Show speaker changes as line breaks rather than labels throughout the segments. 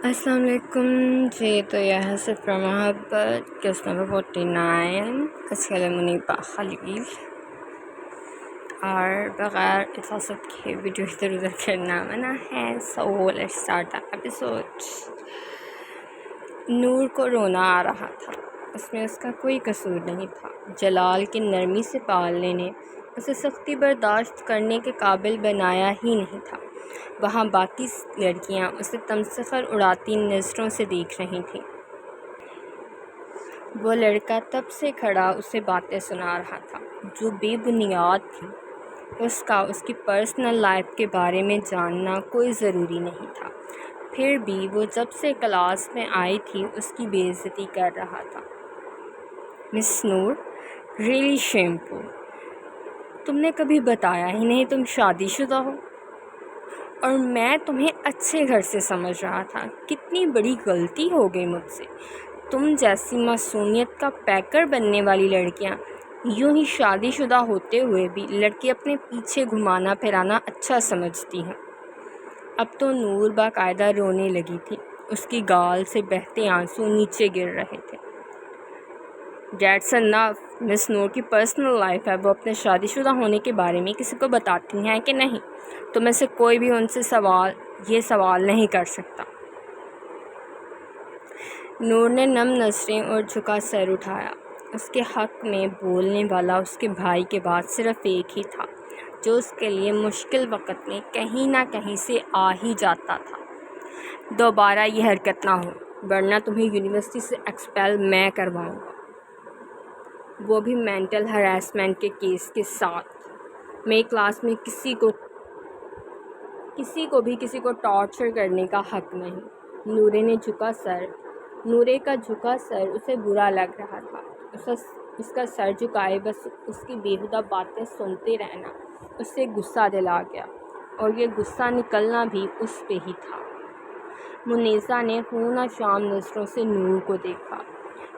السلام علیکم جی، تو یہ ہے صرف محبت قسط نمبر 49 اس کے لیے منیبہ خلیل، اور بغیر اجازت کے ویڈیو ادھر ادھر کرنا منع ہے. So let's start the episode. Noor کو رونا آ رہا تھا. اس میں اس کا کوئی قصور نہیں تھا. جلال کی نرمی سے پالنے نے اسے سختی برداشت کرنے کے قابل بنایا ہی نہیں تھا. وہاں باقی لڑکیاں اسے تمسخر اڑاتی نظروں سے دیکھ رہی تھیں. وہ لڑکا تب سے کھڑا اسے باتیں سنا رہا تھا جو بے بنیاد تھیں. اس کی پرسنل لائف کے بارے میں جاننا کوئی ضروری نہیں تھا. پھر بھی وہ جب سے کلاس میں آئی تھی اس کی بے عزتی کر رہا تھا. مس نور، ریئلی شیمفل. تم نے کبھی بتایا ہی نہیں تم شادی شدہ ہو، اور میں تمہیں اچھے گھر سے سمجھ رہا تھا. کتنی بڑی غلطی ہو گئی مجھ سے. تم جیسی معصومیت کا پیکر بننے والی لڑکیاں یوں ہی شادی شدہ ہوتے ہوئے بھی لڑکی اپنے پیچھے گھمانا پھرانا اچھا سمجھتی ہیں. اب تو نور باقاعدہ رونے لگی تھی. اس کی گال سے بہتے آنسو نیچے گر رہے تھے. ڈیٹس انف. مس نور کی پرسنل لائف ہے. وہ اپنے شادی شدہ ہونے کے بارے میں کسی کو بتاتی ہیں کہ نہیں؟ تو میں سے کوئی بھی ان سے یہ سوال نہیں کر سکتا. نور نے نم نظریں اور جھکا سر اٹھایا. اس کے حق میں بولنے والا اس کے بھائی کے بعد صرف ایک ہی تھا جو اس کے لیے مشکل وقت میں کہیں نہ کہیں سے آ ہی جاتا تھا. دوبارہ یہ حرکت نہ ہو ورنہ تمہیں یونیورسٹی سے ایکسپیل میں کرواؤں گا، وہ بھی مینٹل ہراسمنٹ کے کیس کے ساتھ. میری کلاس میں کسی کو بھی کسی کو ٹارچر کرنے کا حق نہیں. نورے کا جھکا سر اسے برا لگ رہا تھا. اس کا سر جھکائے بس اس کی بیہودہ باتیں سنتے رہنا اس سے غصہ دلا گیا، اور یہ غصہ نکلنا بھی اس پہ ہی تھا. منیزہ نے ہونا شام نظروں سے نور کو دیکھا.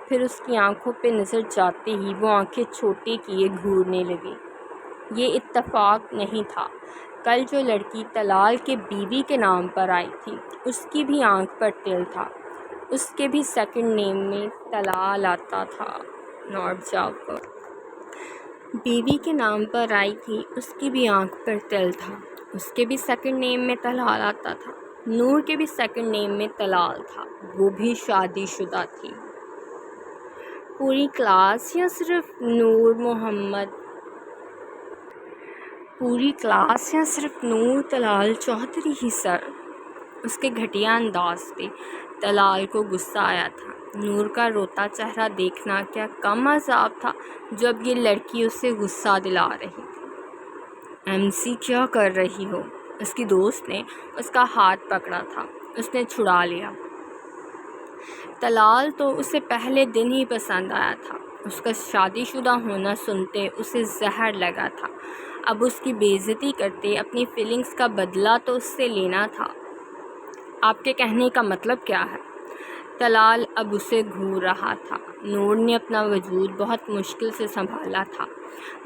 پھر اس کی آنکھوں پہ نظر جاتے ہی وہ آنکھیں چھوٹے کیے گھورنے لگی. یہ اتفاق نہیں تھا. کل جو لڑکی طلال کے بیوی کے نام پر آئی تھی اس کی بھی آنکھ پر تل تھا. اس کے بھی سیکنڈ نیم میں طلال آتا تھا. ناٹ جعفر. بیوی کے نام پر آئی تھی اس کی بھی آنکھ پر تل تھا. اس کے بھی سیکنڈ نیم میں طلال آتا تھا. نور کے بھی سیکنڈ نیم میں طلال تھا. وہ بھی شادی شدہ تھی. پوری کلاس یا صرف طلال چودھری ہی سر؟ اس کے گھٹیا انداز پہ طلال کو غصہ آیا تھا. نور کا روتا چہرہ دیکھنا کیا کم عذاب تھا جو اب یہ لڑکی اسے غصہ دلا رہی تھی. ایم سی کیا کر رہی ہو؟ اس کی دوست نے اس کا ہاتھ پکڑا تھا. اس نے چھڑا لیا. طلال تو اسے پہلے دن ہی پسند آیا تھا. اس کا شادی شدہ ہونا سنتے اسے زہر لگا تھا. اب اس کی بے عزتی کرتے اپنی فیلنگز کا بدلہ تو اس سے لینا تھا. آپ کے کہنے کا مطلب کیا ہے؟ طلال اب اسے گھور رہا تھا. نور نے اپنا وجود بہت مشکل سے سنبھالا تھا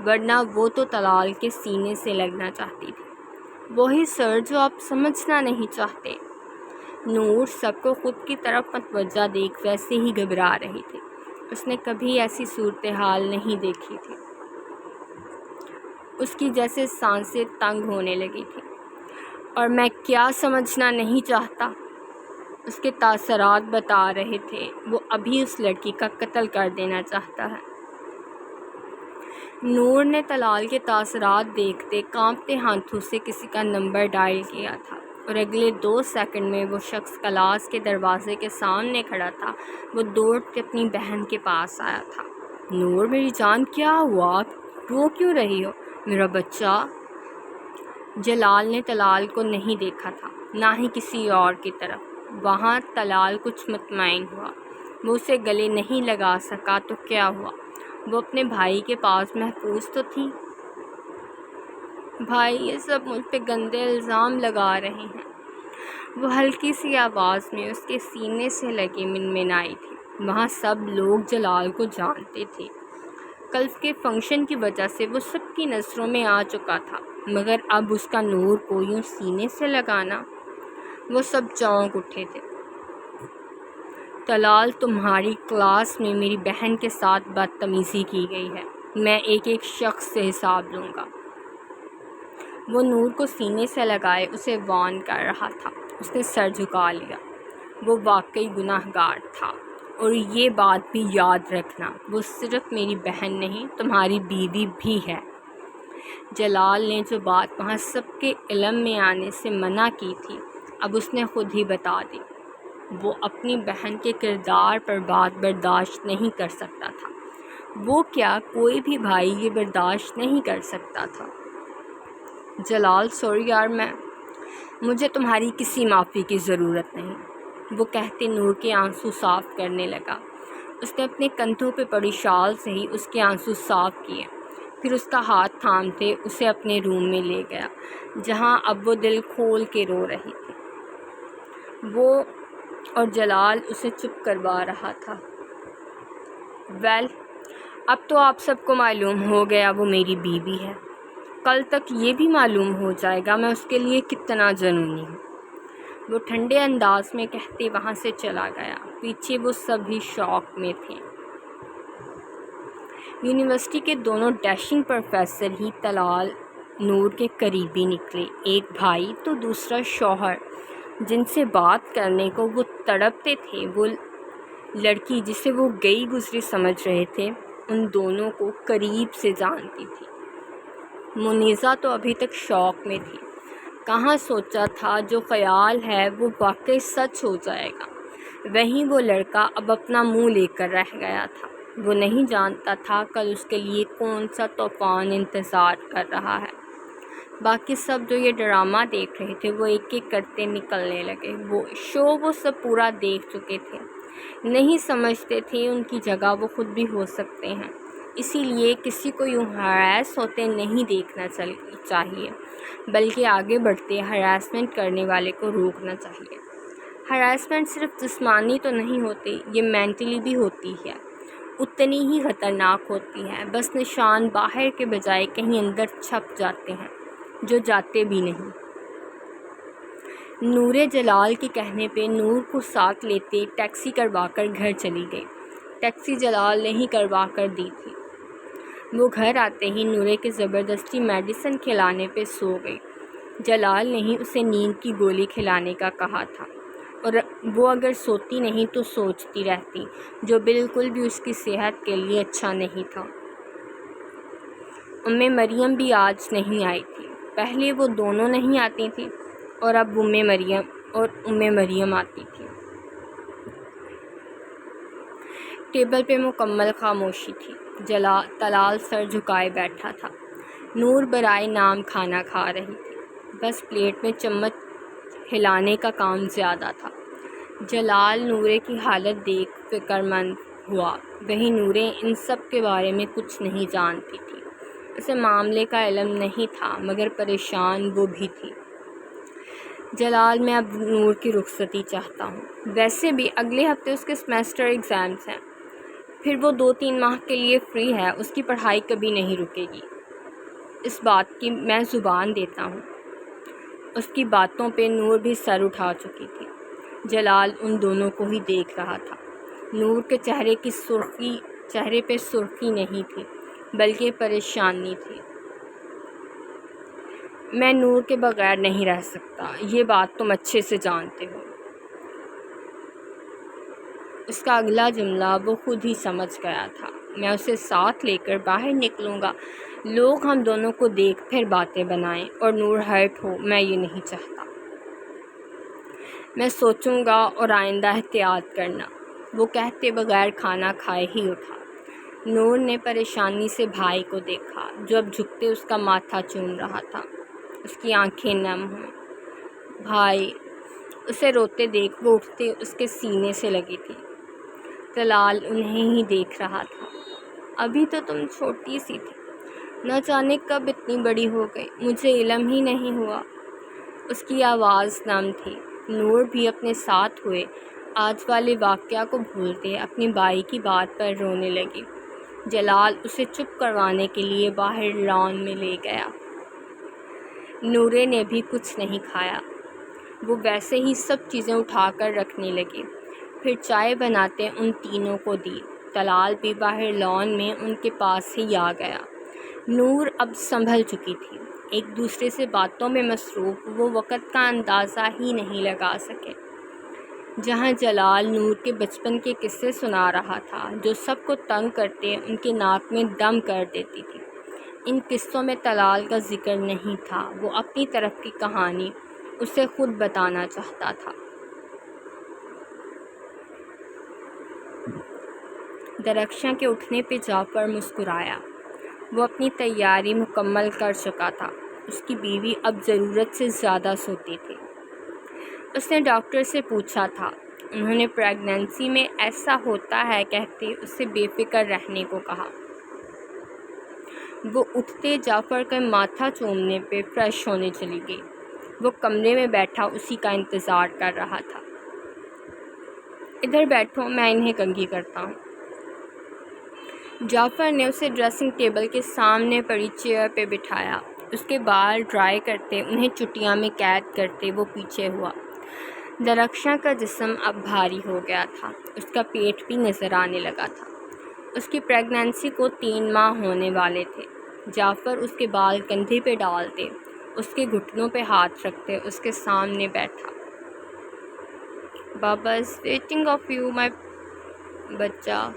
ورنہ وہ تو طلال کے سینے سے لگنا چاہتی تھی. وہی سر جو آپ سمجھنا نہیں چاہتے. نور سب کو خود کی طرف متوجہ دیکھ ویسے ہی گھبرا رہی تھی. اس نے کبھی ایسی صورتحال نہیں دیکھی تھی. اس کی جیسے سانسیں تنگ ہونے لگی تھی. اور میں کیا سمجھنا نہیں چاہتا؟ اس کے تاثرات بتا رہے تھے وہ ابھی اس لڑکی کا قتل کر دینا چاہتا ہے. نور نے طلال کے تاثرات دیکھتے کانپتے ہاتھوں سے کسی کا نمبر ڈائل کیا تھا، اور اگلے 2 سیکنڈ میں وہ شخص کلاس کے دروازے کے سامنے کھڑا تھا. وہ دوڑ کے اپنی بہن کے پاس آیا تھا. نور میری جان، کیا ہوا؟ رو کیوں رہی ہو؟ میرا بچہ. جلال نے طلال کو نہیں دیکھا تھا نہ ہی کسی اور کی طرف. وہاں طلال کچھ مطمئن ہوا. وہ اسے گلے نہیں لگا سکا تو کیا ہوا؟ وہ اپنے بھائی کے پاس محفوظ تو تھی. بھائی، یہ سب مجھ پہ گندے الزام لگا رہے ہیں. وہ ہلکی سی آواز میں اس کے سینے سے لگی منمنائی تھی. وہاں سب لوگ جلال کو جانتے تھے. کل کے فنکشن کی وجہ سے وہ سب کی نظروں میں آ چکا تھا، مگر اب اس کا نور کو یوں سینے سے لگانا. وہ سب چونک اٹھے تھے. طلال، تمہاری کلاس میں میری بہن کے ساتھ بدتمیزی کی گئی ہے، میں ایک ایک شخص سے حساب لوں گا۔ وہ نور کو سینے سے لگائے اسے وارن کر رہا تھا۔ اس نے سر جھکا لیا۔ وہ واقعی گناہ گار تھا، اور یہ بات بھی یاد رکھنا، وہ صرف میری بہن نہیں، تمہاری بیوی بھی ہے۔ جلال نے جو بات وہاں سب کے علم میں آنے سے منع کی تھی، اب اس نے خود ہی بتا دی۔ وہ اپنی بہن کے کردار پر بات برداشت نہیں کر سکتا تھا۔ وہ کیا کوئی بھی بھائی یہ برداشت نہیں کر سکتا تھا؟ جلال، سوری یار، مجھے تمہاری کسی معافی کی ضرورت نہیں، وہ کہتے نور کے آنسو صاف کرنے لگا۔ اس نے اپنے کندھوں پہ پڑی شال سے ہی اس کے آنسو صاف کیے، پھر اس کا ہاتھ تھامتے اسے اپنے روم میں لے گیا، جہاں اب وہ دل کھول کے رو رہی تھی۔ وہ اور جلال اسے چپ کروا رہا تھا۔ ویل، اب تو آپ سب کو معلوم ہو گیا وہ میری بیوی ہے، کل تک یہ بھی معلوم ہو جائے گا میں اس کے لیے کتنا جنونی ہوں، وہ ٹھنڈے انداز میں کہتے وہاں سے چلا گیا۔ پیچھے وہ سبھی شوق میں تھے۔ یونیورسٹی کے دونوں ڈیشنگ پروفیسر ہی طلال نور کے قریبی نکلے، ایک بھائی تو دوسرا شوہر، جن سے بات کرنے کو وہ تڑپتے تھے۔ وہ لڑکی جسے وہ گئی گزری سمجھ رہے تھے، ان دونوں کو قریب سے جانتی تھی۔ منیزہ تو ابھی تک شوق میں تھی، کہاں سوچا تھا جو خیال ہے وہ واقعی سچ ہو جائے گا۔ وہیں وہ لڑکا اب اپنا منہ لے کر رہ گیا تھا۔ وہ نہیں جانتا تھا کل اس کے لیے کون سا طوفان انتظار کر رہا ہے۔ باقی سب جو یہ ڈرامہ دیکھ رہے تھے وہ ایک ایک کرتے نکلنے لگے۔ وہ سب پورا دیکھ چکے تھے، نہیں سمجھتے تھے ان کی جگہ وہ خود بھی ہو سکتے ہیں، اسی لیے کسی کو یوں ہراس ہوتے نہیں دیکھنا چاہیے، بلکہ آگے بڑھتے ہراسمنٹ کرنے والے کو روکنا چاہیے۔ ہراسمنٹ صرف جسمانی تو نہیں ہوتی، یہ مینٹلی بھی ہوتی ہے، اتنی ہی خطرناک ہوتی ہے، بس نشان باہر کے بجائے کہیں اندر چھپ جاتے ہیں، جو جاتے بھی نہیں۔ نور جلال کے کہنے پہ نور کو ساتھ لیتے ٹیکسی کروا کر گھر چلی گئی۔ ٹیکسی جلال نے ہی کروا کر دی تھی۔ وہ گھر آتے ہی نورے کے زبردستی میڈیسن کھلانے پہ سو گئی۔ جلال نے ہی اسے نیند کی گولی کھلانے کا کہا تھا، اور وہ اگر سوتی نہیں تو سوچتی رہتی، جو بالکل بھی اس کی صحت کے لیے اچھا نہیں تھا۔ مریم بھی آج نہیں آئی تھی۔ پہلے وہ دونوں نہیں آتی تھیں، اور اب مریم آتی تھی۔ ٹیبل پہ مکمل خاموشی تھی۔ طلال سر جھکائے بیٹھا تھا۔ نور برائے نام کھانا کھا رہی تھی، بس پلیٹ میں چمچ ہلانے کا کام زیادہ تھا۔ جلال نورے کی حالت دیکھ فکر مند ہوا۔ وہیں نورے ان سب کے بارے میں کچھ نہیں جانتی تھی، اسے معاملے کا علم نہیں تھا، مگر پریشان وہ بھی تھی۔ جلال، میں اب نور کی رخصتی چاہتا ہوں۔ ویسے بھی اگلے ہفتے اس کے سیمسٹر ایگزامز ہیں، پھر وہ 2-3 ماہ کے لیے فری ہے، اس کی پڑھائی کبھی نہیں رکے گی، اس بات کی میں زبان دیتا ہوں۔ اس کی باتوں پہ نور بھی سر اٹھا چکی تھی۔ جلال ان دونوں کو ہی دیکھ رہا تھا۔ نور کے چہرے پہ سرخی نہیں تھی، بلکہ پریشانی تھی۔ میں نور کے بغیر نہیں رہ سکتا، یہ بات تم اچھے سے جانتے ہو۔ اس کا اگلا جملہ وہ خود ہی سمجھ گیا تھا۔ میں اسے ساتھ لے کر باہر نکلوں گا، لوگ ہم دونوں کو دیکھ پھر باتیں بنائیں اور نور ہرٹ ہو، میں یہ نہیں چاہتا۔ میں سوچوں گا اور آئندہ احتیاط کرنا، وہ کہتے بغیر کھانا کھائے ہی اٹھا۔ نور نے پریشانی سے بھائی کو دیکھا، جو اب جھکتے اس کا ماتھا چوم رہا تھا، اس کی آنکھیں نم ہوں۔ بھائی، اسے روتے دیکھ وہ اٹھتے اس کے سینے سے لگی تھی۔ طلال انہیں ہی دیکھ رہا تھا۔ ابھی تو تم چھوٹی سی تھی، نہ جانے کب اتنی بڑی ہو گئی، مجھے علم ہی نہیں ہوا۔ اس کی آواز نم تھی۔ نور بھی اپنے ساتھ ہوئے آج والے واقعہ کو بھولتے اپنی بائی کی بات پر رونے لگی۔ جلال اسے چپ کروانے کے لیے باہر لان میں لے گیا۔ نورے نے بھی کچھ نہیں کھایا، وہ ویسے ہی سب چیزیں اٹھا کر رکھنے لگی۔ پھر چائے بناتے ان تینوں کو دی۔ طلال بھی باہر لان میں ان کے پاس ہی آ گیا۔ نور اب سنبھل چکی تھی۔ ایک دوسرے سے باتوں میں مصروف وہ وقت کا اندازہ ہی نہیں لگا سکے۔ جہاں جلال نور کے بچپن کے قصے سنا رہا تھا جو سب کو تنگ کرتے ان کے ناک میں دم کر دیتی تھی، ان قصوں میں طلال کا ذکر نہیں تھا۔ وہ اپنی طرف کی کہانی اسے خود بتانا چاہتا تھا۔ درخشاں کے اٹھنے پہ جعفر مسکرایا۔ وہ اپنی تیاری مکمل کر چکا تھا۔ اس کی بیوی اب ضرورت سے زیادہ سوتی تھی۔ اس نے ڈاکٹر سے پوچھا تھا۔ انہوں نے پریگننسی میں ایسا ہوتا ہے کہتے اسے بے فکر رہنے کو کہا۔ وہ اٹھتے جعفر کا ماتھا چومنے پہ فریش ہونے چلی گئی۔ وہ کمرے میں بیٹھا اسی کا انتظار کر رہا تھا۔ ادھر بیٹھو، میں انہیں کنگھی کرتا ہوں۔ جعفر نے اسے ڈریسنگ ٹیبل کے سامنے پڑی چیئر پہ بٹھایا۔ اس کے بال ڈرائی کرتے انہیں چٹیاں میں قید کرتے وہ پیچھے ہوا۔ درخشاں کا جسم اب بھاری ہو گیا تھا۔ اس کا پیٹ بھی نظر آنے لگا تھا۔ اس کی پریگننسی کو 3 ماہ ہونے والے تھے۔ جعفر اس کے بال کندھے پہ ڈالتے، اس کے گھٹنوں پہ ہاتھ رکھتے اس کے سامنے بیٹھا۔ بابا از ویٹنگ آف یو مائی بچہ۔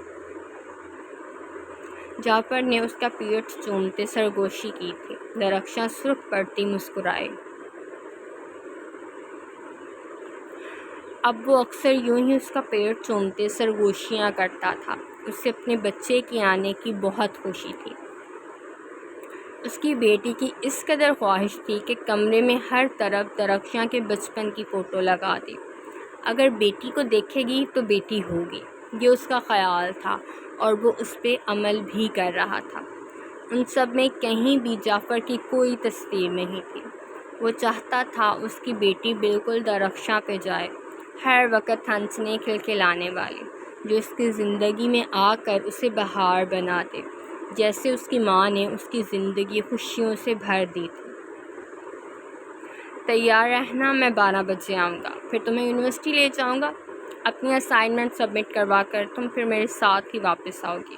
جعفر نے اس کا پیٹ چومتے سرگوشی کی تھی۔ درخشاں سرخ پڑتی مسکرائی۔ اب وہ اکثر یوں ہی اس کا پیٹ چومتے سرگوشیاں کرتا تھا۔ اسے اپنے بچے کے آنے کی بہت خوشی تھی۔ اس کی بیٹی کی اس قدر خواہش تھی کہ کمرے میں ہر طرف درخشاں کے بچپن کی فوٹو لگا دی۔ اگر بیٹی کو دیکھے گی تو بیٹی ہوگی، یہ اس کا خیال تھا اور وہ اس پہ عمل بھی کر رہا تھا۔ ان سب میں کہیں بھی جعفر کی کوئی تصویر نہیں تھی۔ وہ چاہتا تھا اس کی بیٹی بالکل درخشاں پہ جائے، ہر وقت ہنسنے کھلکھلانے والی، جو اس کی زندگی میں آ کر اسے بہار بنا دے، جیسے اس کی ماں نے اس کی زندگی خوشیوں سے بھر دی تھی۔ تیار رہنا، میں 12 بجے آؤں گا، پھر تمہیں یونیورسٹی لے جاؤں گا۔ اپنی اسائنمنٹ سبمٹ کروا کر تم پھر میرے ساتھ ہی واپس آؤ گی۔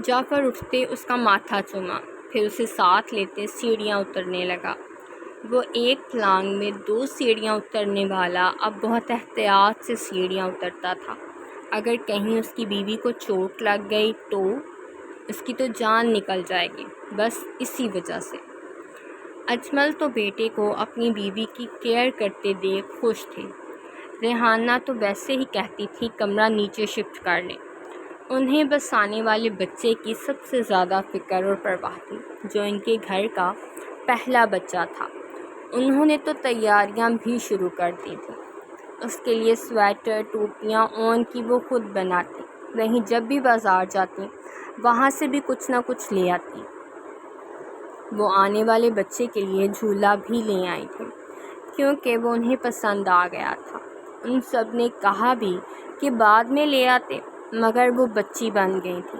جعفر اٹھتے اس کا ماتھا چوما، پھر اسے ساتھ لیتے سیڑھیاں اترنے لگا۔ وہ ایک پلانگ میں 2 سیڑھیاں اترنے والا اب بہت احتیاط سے سیڑھیاں اترتا تھا۔ اگر کہیں اس کی بیوی کو چوٹ لگ گئی تو اس کی تو جان نکل جائے گی۔ بس اسی وجہ سے اجمل تو بیٹے کو اپنی بیوی کی کیئر کرتے دیکھ خوش تھے۔ ریحانہ تو ویسے ہی کہتی تھی کمرہ نیچے شفٹ کر لیں۔ انہیں بس آنے والے بچے کی سب سے زیادہ فکر اور پرواہ تھی، جو ان کے گھر کا پہلا بچہ تھا۔ انہوں نے تو تیاریاں بھی شروع کر دی تھیں۔ اس کے لیے سویٹر، ٹوپیاں اون کی وہ خود بناتی، وہیں جب بھی بازار جاتی وہاں سے بھی کچھ نہ کچھ لے آتی۔ وہ آنے والے بچے کے لیے جھولا بھی لے آئی تھی، کیونکہ وہ انہیں پسند آ گیا تھا۔ ان سب نے کہا بھی کہ بعد میں لے آتے، مگر وہ بچی بن گئی تھی۔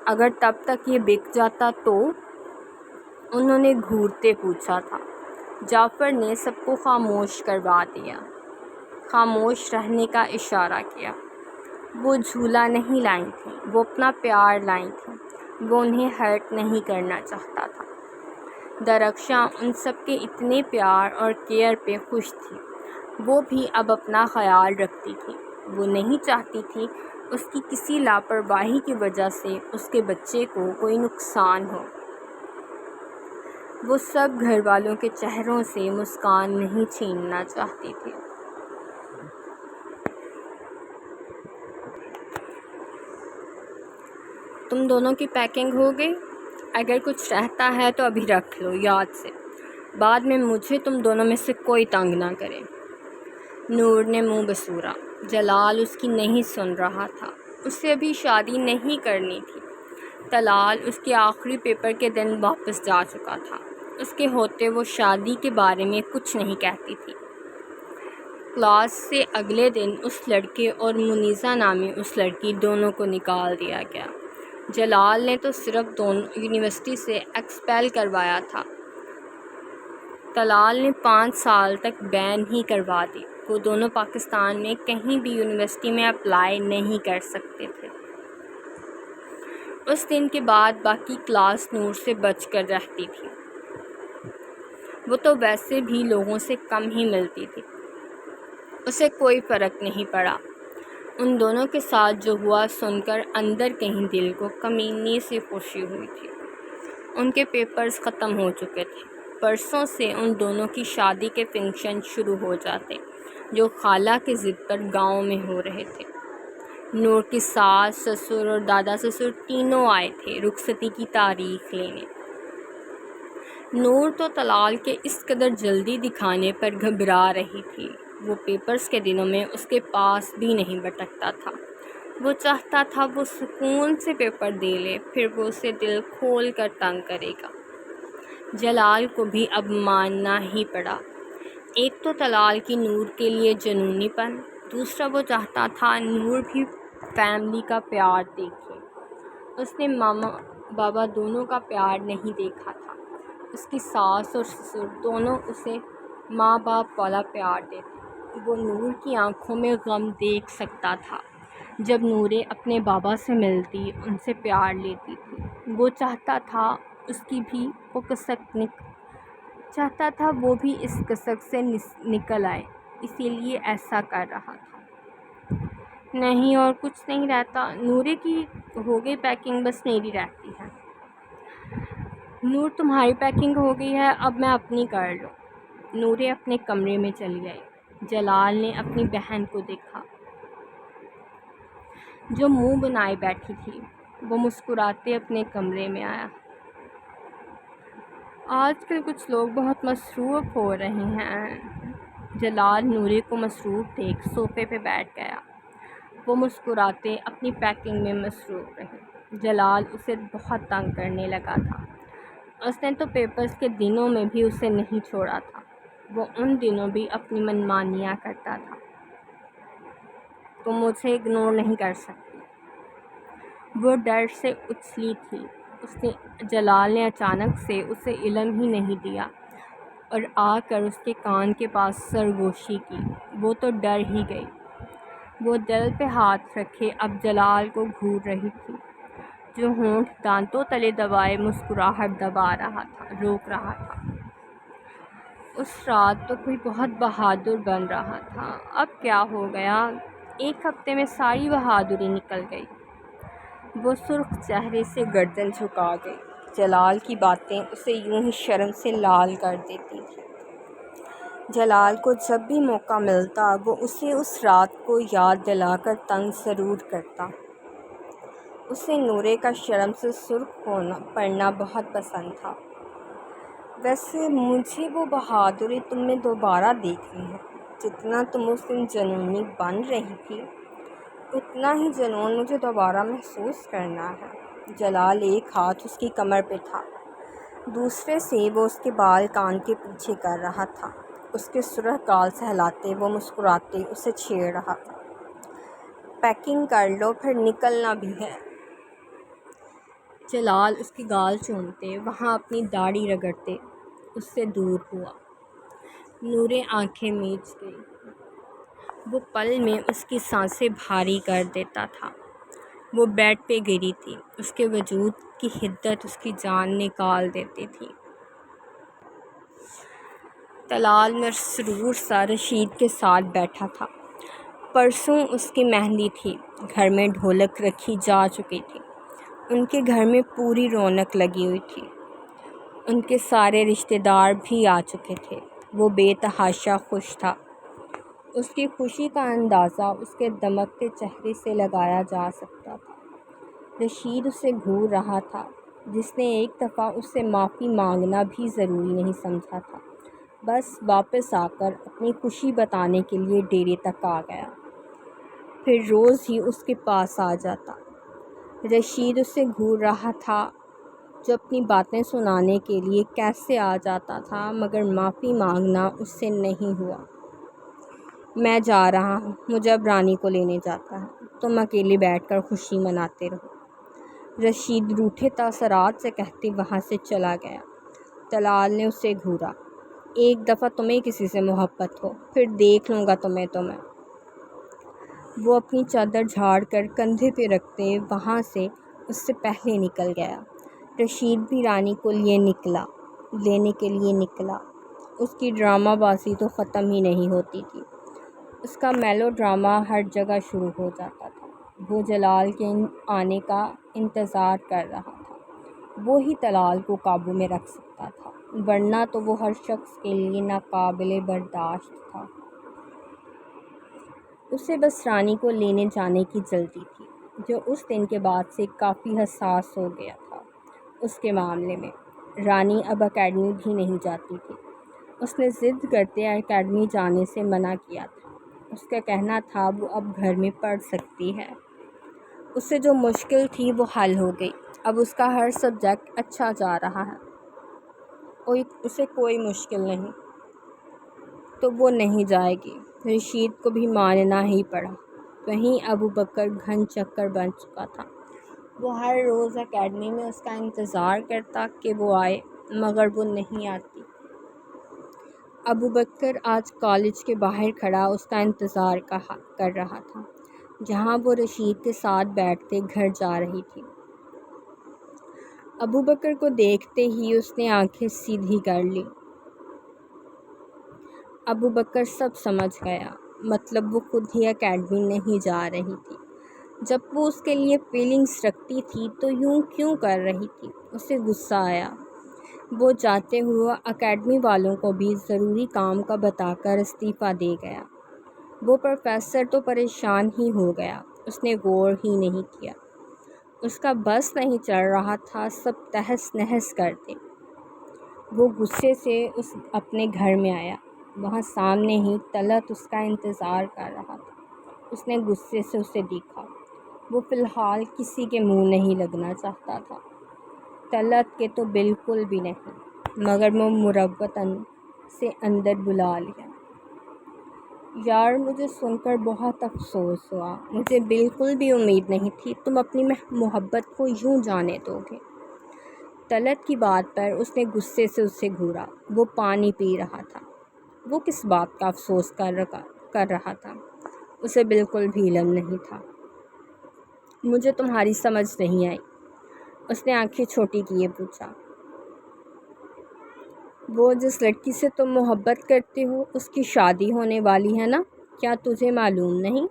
اگر تب تک یہ بک جاتا تو؟ انہوں نے گھورتے پوچھا تھا۔ جعفر نے سب کو خاموش کروا دیا، خاموش رہنے کا اشارہ کیا۔ وہ جھولا نہیں لائی تھیں، وہ اپنا پیار لائی تھیں۔ وہ انہیں ہرٹ نہیں کرنا چاہتا تھا۔ درخشاں ان سب کے اتنے پیار اور کیئر پہ خوش تھی۔ وہ بھی اب اپنا خیال رکھتی تھی۔ وہ نہیں چاہتی تھی اس کی کسی لاپرواہی کی وجہ سے اس کے بچے کو کوئی نقصان ہو۔ وہ سب گھر والوں کے چہروں سے مسکان نہیں چھیننا چاہتی تھی۔ تم دونوں کی پیکنگ ہو گئی؟ اگر کچھ رہتا ہے تو ابھی رکھ لو، یاد سے، بعد میں مجھے تم دونوں میں سے کوئی تنگ نہ کرے۔ نور نے منہ بسورا۔ جلال اس کی نہیں سن رہا تھا۔ اسے ابھی شادی نہیں کرنی تھی۔ طلال اس کے آخری پیپر کے دن واپس جا چکا تھا۔ اس کے ہوتے وہ شادی کے بارے میں کچھ نہیں کہتی تھی۔ کلاس سے اگلے دن اس لڑکے اور منیزہ نامی اس لڑکی دونوں کو نکال دیا گیا۔ جلال نے تو صرف دونوں یونیورسٹی سے ایکسپیل کروایا تھا۔ طلال نے 5 سال تک بین ہی کروا دی۔ وہ دونوں پاکستان میں کہیں بھی یونیورسٹی میں اپلائی نہیں کر سکتے تھے۔ اس دن کے بعد باقی کلاس نور سے بچ کر رہتی تھی۔ وہ تو ویسے بھی لوگوں سے کم ہی ملتی تھی، اسے کوئی فرق نہیں پڑا۔ ان دونوں کے ساتھ جو ہوا سن کر اندر کہیں دل کو کمینی سی خوشی ہوئی تھی۔ ان کے پیپرز ختم ہو چکے تھے، پرسوں سے ان دونوں کی شادی کے فنکشن شروع ہو جاتے جو خالہ کی ضد پر گاؤں میں ہو رہے تھے۔ نور کی ساس، سسر اور دادا سسر تینوں آئے تھے رخصتی کی تاریخ لینے۔ نور تو طلال کے اس قدر جلدی دکھانے پر گھبرا رہی تھی، وہ پیپرز کے دنوں میں اس کے پاس بھی نہیں بھٹکتا تھا۔ وہ چاہتا تھا وہ سکون سے پیپر دے لے، پھر وہ اسے دل کھول کر تنگ کرے گا۔ جلال کو بھی اب ماننا ہی پڑا۔ ایک تو طلال کی نور کے لیے جنونی پن، دوسرا وہ چاہتا تھا نور بھی فیملی کا پیار دیکھے۔ اس نے ماما بابا دونوں کا پیار نہیں دیکھا تھا۔ اس کی ساس اور سسر دونوں اسے ماں باپ والا پیار دیتے۔ وہ نور کی آنکھوں میں غم دیکھ سکتا تھا جب نوریں اپنے بابا سے ملتی، ان سے پیار لیتی تھی۔ وہ چاہتا تھا وہ بھی اس کسک سے نکل آئے، اسی لیے ایسا کر رہا تھا۔ نہیں اور کچھ نہیں رہتا، نورے کی ہو گئی پیکنگ، بس میری رہتی ہے۔ نور تمہاری پیکنگ ہو گئی ہے، اب میں اپنی کر لوں۔ نورے اپنے کمرے میں چلی آئی۔ جلال نے اپنی بہن کو دیکھا جو منہ بنائے بیٹھی تھی، وہ مسکراتے اپنے کمرے میں آیا۔ آج کل کچھ لوگ بہت مصروف ہو رہے ہیں۔ جلال نورے کو مصروف دیکھ صوفے پہ بیٹھ گیا۔ وہ مسکراتے اپنی پیکنگ میں مصروف رہی۔ جلال اسے بہت تنگ کرنے لگا تھا۔ اس نے تو پیپرز کے دنوں میں بھی اسے نہیں چھوڑا تھا۔ وہ ان دنوں بھی اپنی منمانیاں کرتا تھا۔ تم مجھے اگنور نہیں کر سکتی۔ وہ ڈر سے اچھلی تھی۔ جلال نے اچانک سے اسے علم ہی نہیں دیا اور آ کر اس کے کان کے پاس سرگوشی کی۔ وہ تو ڈر ہی گئی۔ وہ دل پہ ہاتھ رکھے اب جلال کو گھور رہی تھی، جو ہونٹ دانتوں تلے دبائے مسکراہٹ دبا رہا تھا، روک رہا تھا۔ اس رات تو کوئی بہت بہادر بن رہا تھا، اب کیا ہو گیا؟ ایک ہفتے میں ساری بہادری نکل گئی۔ وہ سرخ چہرے سے گردن جھکا گئی۔ جلال کی باتیں اسے یوں ہی شرم سے لال کر دیتی تھیں۔ جلال کو جب بھی موقع ملتا وہ اسے اس رات کو یاد دلا کر تنگ ضرور کرتا۔ اسے نورے کا شرم سے سرخ پڑنا بہت پسند تھا۔ ویسے مجھے وہ بہادری تم میں دوبارہ دیکھنی ہے۔ جتنا تم اس دن جنونی بن رہی تھی، اتنا ہی جنون مجھے دوبارہ محسوس کرنا ہے۔ جلال ایک ہاتھ اس کی کمر پہ تھا، دوسرے سے وہ اس کے بال کان کے پیچھے کر رہا تھا۔ اس کے سرخ گال سہلاتے وہ مسکراتے اسے چھیڑ رہا تھا۔ پیکنگ کر لو، پھر نکلنا بھی ہے۔ جلال اس کی گال چومتے وہاں اپنی داڑھی رگڑتے اس سے دور ہوا۔ نوریں آنکھیں میچ گئی۔ وہ پل میں اس کی سانسیں بھاری کر دیتا تھا۔ وہ بیڈ پہ گری تھی، اس کے وجود کی حدت اس کی جان نکال دیتی تھی۔ طلال مسرور سا رشید کے ساتھ بیٹھا تھا۔ پرسوں اس کی مہندی تھی، گھر میں ڈھولک رکھی جا چکی تھی۔ ان کے گھر میں پوری رونق لگی ہوئی تھی۔ ان کے سارے رشتہ دار بھی آ چکے تھے۔ وہ بے تحاشا خوش تھا۔ اس کی خوشی کا اندازہ اس کے دمکتے چہرے سے لگایا جا سکتا تھا۔ رشید اسے گھور رہا تھا، جس نے ایک دفعہ اس سے معافی مانگنا بھی ضروری نہیں سمجھا تھا، بس واپس آ کر اپنی خوشی بتانے کے لیے ڈیرے تک آ گیا، پھر روز ہی اس کے پاس آ جاتا۔ رشید اسے گھور رہا تھا جو اپنی باتیں سنانے کے لیے کیسے آ جاتا تھا، مگر معافی مانگنا اس سے نہیں ہوا۔ میں جا رہا ہوں، مجھے اب رانی کو لینے جاتا ہے، تم اکیلے بیٹھ کر خوشی مناتے رہو، رشید روٹھے تاثرات سے کہتے وہاں سے چلا گیا۔ طلال نے اسے گھورا۔ ایک دفعہ تمہیں کسی سے محبت ہو، پھر دیکھ لوں گا تمہیں۔ وہ اپنی چادر جھاڑ کر کندھے پہ رکھتے وہاں سے اس سے پہلے نکل گیا۔ رشید بھی رانی کو لینے کے لیے نکلا۔ اس کی ڈرامہ بازی تو ختم ہی نہیں ہوتی تھی۔ اس کا میلو ڈرامہ ہر جگہ شروع ہو جاتا تھا۔ وہ جلال کے آنے کا انتظار کر رہا تھا۔ وہ ہی طلال کو قابو میں رکھ سکتا تھا، ورنہ تو وہ ہر شخص کے لیے ناقابل برداشت تھا۔ اسے بس رانی کو لینے جانے کی جلدی تھی، جو اس دن کے بعد سے کافی حساس ہو گیا تھا اس کے معاملے میں۔ رانی اب اکیڈمی بھی نہیں جاتی تھی۔ اس نے ضد کرتے اکیڈمی جانے سے منع کیا تھا۔ اس کا کہنا تھا وہ اب گھر میں پڑھ سکتی ہے۔ اس سے جو مشکل تھی وہ حل ہو گئی۔ اب اس کا ہر سبجیکٹ اچھا جا رہا ہے۔ اسے کوئی مشکل نہیں، تو وہ نہیں جائے گی۔ رشید کو بھی ماننا ہی پڑا۔ وہیں ابو بکر گھن چکر بن چکا تھا۔ وہ ہر روز اکیڈمی میں اس کا انتظار کرتا کہ وہ آئے، مگر وہ نہیں آتی۔ ابو بکر آج کالج کے باہر کھڑا اس کا انتظار کر رہا تھا، جہاں وہ رشید کے ساتھ بیٹھتے گھر جا رہی تھی۔ ابو بکر کو دیکھتے ہی اس نے آنکھیں سیدھی کر لی۔ ابو بکر سب سمجھ گیا، مطلب وہ خود ہی اکیڈمی نہیں جا رہی تھی۔ جب وہ اس کے لیے فیلنگز رکھتی تھی تو یوں کیوں کر رہی تھی؟ اسے غصہ آیا۔ وہ جاتے ہوئے اکیڈمی والوں کو بھی ضروری کام کا بتا کر استعفیٰ دے گیا۔ وہ پروفیسر تو پریشان ہی ہو گیا۔ اس نے غور ہی نہیں کیا۔ اس کا بس نہیں چل رہا تھا، سب تہس نہس کرتے۔ وہ غصے سے اپنے گھر میں آیا۔ وہاں سامنے ہی طلعت اس کا انتظار کر رہا تھا۔ اس نے غصے سے اسے دیکھا۔ وہ فی الحال کسی کے منہ نہیں لگنا چاہتا تھا، طلعت کے تو بالکل بھی نہیں، مگر وہ مروتاً سے اندر بلا لیا۔ یار، مجھے سن کر بہت افسوس ہوا۔ مجھے بالکل بھی امید نہیں تھی تم اپنی محبت کو یوں جانے دو گے۔ طلعت کی بات پر اس نے غصے سے اسے گھورا۔ وہ پانی پی رہا تھا۔ وہ کس بات کا افسوس کر رہا تھا؟ اسے بالکل بھی علم نہیں تھا۔ مجھے تمہاری سمجھ نہیں آئی، اس نے آنکھیں چھوٹی کیے پوچھا۔ وہ جس لڑکی سے تم محبت کرتے ہو اس کی شادی ہونے والی ہے نا، کیا تجھے معلوم نہیں؟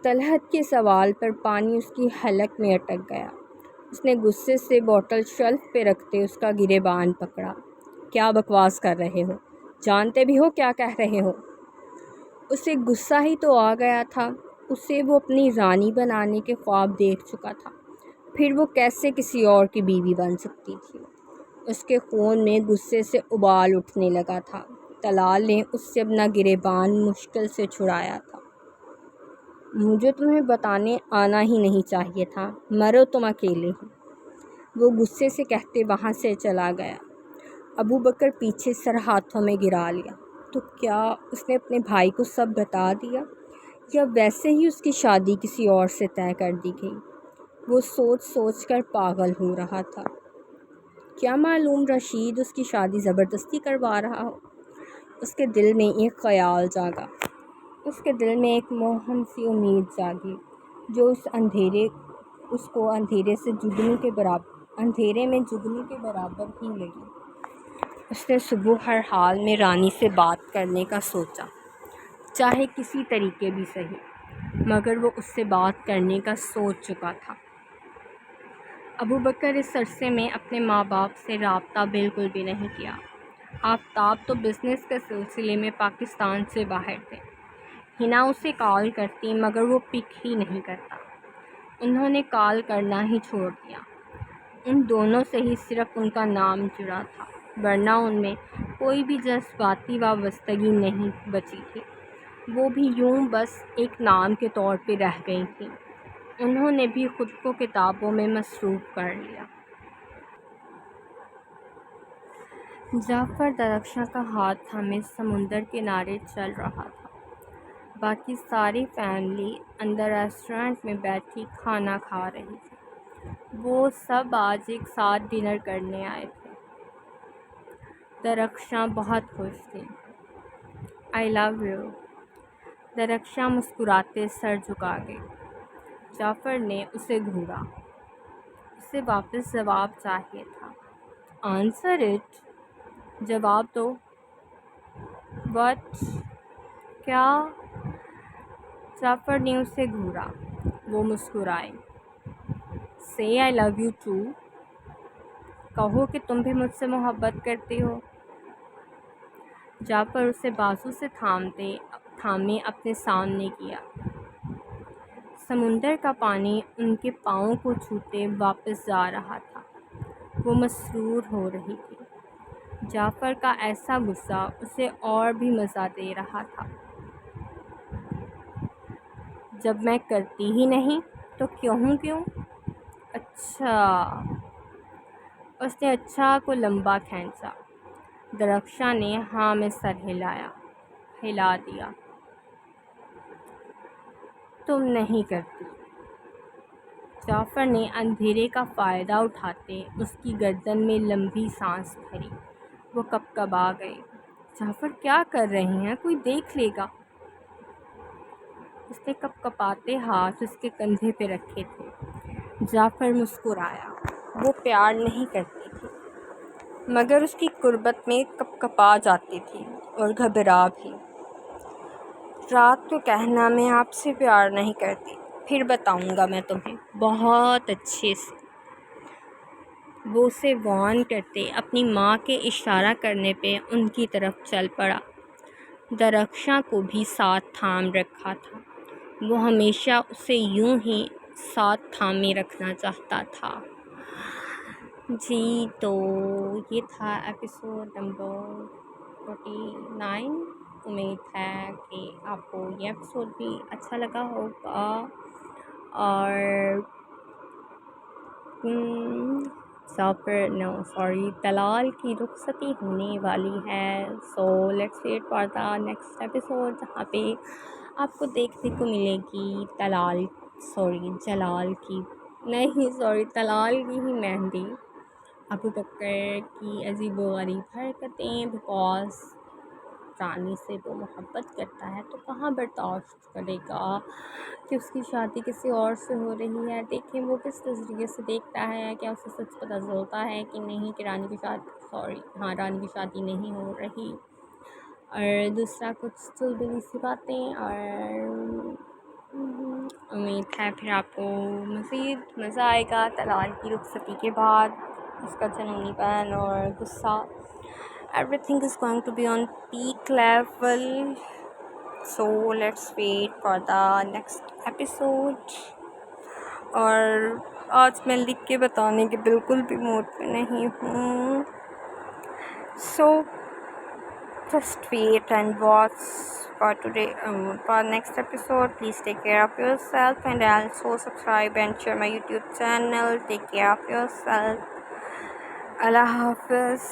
طلعت کے سوال پر پانی اس کی حلق میں اٹک گیا۔ اس نے غصے سے بوتل شیلف پہ رکھتے اس کا گریبان پکڑا۔ کیا بکواس کر رہے ہو؟ جانتے بھی ہو کیا کہہ رہے ہو؟ اسے غصہ ہی تو آ گیا تھا۔ اسے وہ اپنی رانی بنانے کے خواب دیکھ چکا تھا، پھر وہ کیسے کسی اور کی بیوی بن سکتی تھی؟ اس کے خون میں غصے سے ابال اٹھنے لگا تھا۔ طلال نے اس سے اپنا گریبان مشکل سے چھڑایا تھا۔ مجھے تمہیں بتانے آنا ہی نہیں چاہیے تھا، مرو تم اکیلے ہی، وہ غصے سے کہتے وہاں سے چلا گیا۔ ابو بکر پیچھے سر ہاتھوں میں گرا لیا۔ تو کیا اس نے اپنے بھائی کو سب بتا دیا، یا ویسے ہی اس کی شادی کسی اور سے طے کر دی گئی؟ وہ سوچ کر پاگل ہو رہا تھا۔ کیا معلوم رشید اس کی شادی زبردستی کروا رہا ہو؟ اس کے دل میں ایک خیال جاگا۔ اس کے دل میں ایک موہن سی امید جاگی، جو اس کو اندھیرے میں جگنو کے برابر ہی لگی۔ اس نے صبح ہر حال میں رانی سے بات کرنے کا سوچا، چاہے کسی طریقے بھی صحیح، مگر وہ اس سے بات کرنے کا سوچ چکا تھا۔ ابو بکر اس عرصے میں اپنے ماں باپ سے رابطہ بالکل بھی نہیں کیا۔ آفتاب تو بزنس کے سلسلے میں پاکستان سے باہر تھے۔ ہنا اسے کال کرتی، مگر وہ پک ہی نہیں کرتا۔ انہوں نے کال کرنا ہی چھوڑ دیا۔ ان دونوں سے ہی صرف ان کا نام جڑا تھا، ورنہ ان میں کوئی بھی جذباتی وابستگی نہیں بچی تھی۔ وہ بھی یوں بس ایک نام کے طور پہ رہ گئی تھیں۔ انہوں نے بھی خود کو کتابوں میں مصروف کر لیا۔ جعفر درخشاں کا ہاتھ تھامے سمندر کنارے چل رہا تھا۔ باقی ساری فیملی اندر ریسٹورنٹ میں بیٹھی کھانا کھا رہی تھی۔ وہ سب آج ایک ساتھ ڈنر کرنے آئے تھے۔ درخشاں بہت خوش تھی۔ آئی لو یو۔ درخشاں مسکراتے سر جھکا گئی۔ جعفر نے اسے گھورا۔ اسے واپس جواب چاہیے تھا۔ آنسر اٹ، جواب دو۔ وٹ؟ کیا؟ جعفر نے اسے گھورا۔ وہ مسکرائی۔ سے آئی لو یو ٹو، کہو کہ تم بھی مجھ سے محبت کرتی ہو۔ جعفر اسے بازو سے تھامے اپنے سامنے کیا۔ سمندر کا پانی ان کے پاؤں کو چھوتے واپس جا رہا تھا۔ وہ مسرور ہو رہی تھی۔ جعفر کا ایسا غصہ اسے اور بھی مزہ دے رہا تھا۔ جب میں کرتی ہی نہیں تو کیوں؟ اچھا۔ اس نے اچھا کو لمبا کھینچا۔ درخشاں نے ہاں میں سر ہلا دیا۔ تم نہیں کرتی۔ جعفر نے اندھیرے کا فائدہ اٹھاتے اس کی گردن میں لمبی سانس بھری۔ وہ کپکپا گئی۔ جعفر کیا کر رہے ہیں؟ کوئی دیکھ لے گا۔ اس نے کپکپاتے ہاتھ اس کے کندھے پہ رکھے تھے۔ جعفر مسکرایا۔ وہ پیار نہیں کرتی تھی، مگر اس کی قربت میں کپکپا جاتی تھی اور گھبرا بھی۔ رات کو کہنا میں آپ سے پیار نہیں کرتی، پھر بتاؤں گا میں تمہیں بہت اچھے سے۔ وہ اسے وارن کرتے اپنی ماں کے اشارہ کرنے پہ ان کی طرف چل پڑا۔ درخشاں کو بھی ساتھ تھام رکھا تھا۔ وہ ہمیشہ اسے یوں ہی ساتھ تھامے رکھنا چاہتا تھا۔ جی تو یہ تھا ایپیسوڈ نمبر 49۔ امید ہے کہ آپ کو یہ ایپیسوڈ بھی اچھا لگا ہوگا، اور طلال کی رخصتی ہونے والی ہے۔ So let's wait for the next episode, جہاں پہ آپ کو دیکھنے کو ملے گی طلال کی ہی مہندی ابو بکر کی عجیب و غریب حرکتیں، بیکاز رانی سے وہ محبت کرتا ہے تو کہاں برداشت کرے گا کہ اس کی شادی کسی اور سے ہو رہی ہے۔ دیکھیں وہ کس نظریے سے دیکھتا ہے، کیا اسے سچ پتہ چلتا ہے کہ نہیں کہ رانی کی شادی نہیں ہو رہی، اور دوسرا کچھ چلبلی سی باتیں۔ اور امید ہے پھر آپ کو مزید مزہ آئے گا طلال کی رخصتی کے بعد۔ اس کا جنونی پن اور غصہ، everything is going to be on peak level. So let's wait for the next episode. اور آج میں لکھ کے بتانے کے بالکل بھی موڈ پہ نہیں ہوں، so just wait and watch for today for next episode. Please take care of yourself and also subscribe and share my YouTube channel. Take care of yourself. Allah Hafiz.